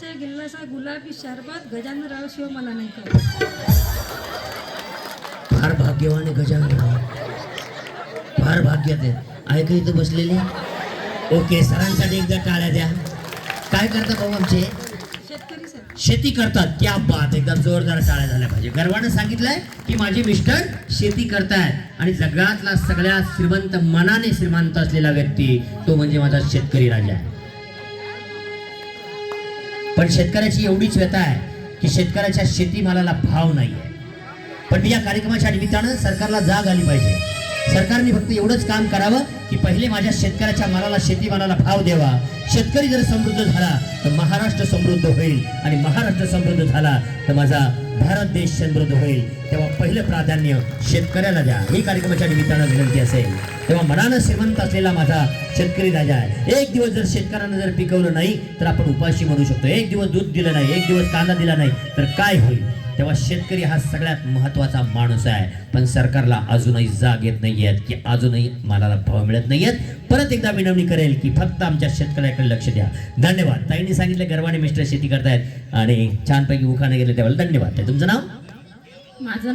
गिल्लासा गुलाबी शरबत गजाननराव शिव मला नाही कळत. फार भाग्यवान आहे गजाननराव, फार भाग्यात आहे. ऐका इथं बसलेले. ओके, सरांसाठी एकदा टाळ्या द्या. काय करतात भाऊ आमचे? शेतकरी सर. शेती करतात. क्या बात, एकदम जोरदार टाळ्या झाल्या पाहिजे. गर्वानं सांगितलंय की माझे मिस्टर शेती करतायत आणि जगातला सगळ्यात श्रीमंत, मनाने श्रीमंत असलेला व्यक्ती तो म्हणजे माझा शेतकरी राजा आहे. पण शेतकऱ्याची एवढीच व्यथा आहे की शेतकऱ्याच्या शेतीमालाला भाव नाहीये. पण या कार्यक्रमाच्या निमित्तानं सरकारला जाग आली पाहिजे. सरकारने फक्त एवढंच काम करावं की पहिले माझ्या शेतकऱ्याच्या मालाला, शेतीमालाला भाव द्यावा. शेतकरी जर समृद्ध झाला तर महाराष्ट्र समृद्ध होईल आणि महाराष्ट्र समृद्ध झाला तर माझा भारत देश समृद्ध होईल. तेव्हा पहिलं प्राधान्य शेतकऱ्याला द्या, ही कार्यक्रमाच्या निमित्तानं विनंती असेल. तेव्हा मनानं श्रीमंत असलेला माझा शेतकरी राजा आहे. एक दिवस जर शेतकऱ्यानं जर पिकवलं नाही तर आपण उपाशी म्हणू शकतो. एक दिवस दूध दिलं नाही, एक दिवस कांदा दिला नाही तर काय होईल? तेव्हा शेतकरी हा सगळ्यात महत्त्वाचा माणूस आहे. पण सरकारला अजूनही जाग येत नाहीयेत की अजूनही मालाला भाव मिळत नाहीयेत. परत एकदा विनवणी करेल की फक्त आमच्या शेतकऱ्याकडे लक्ष द्या. धन्यवाद. ताईंनी सांगितलं गर्वाने मिस्टर शेती करतायत आणि छानपैकी उखाणे गेले, त्यावेळेला धन्यवाद. तुमचं नाव? माझं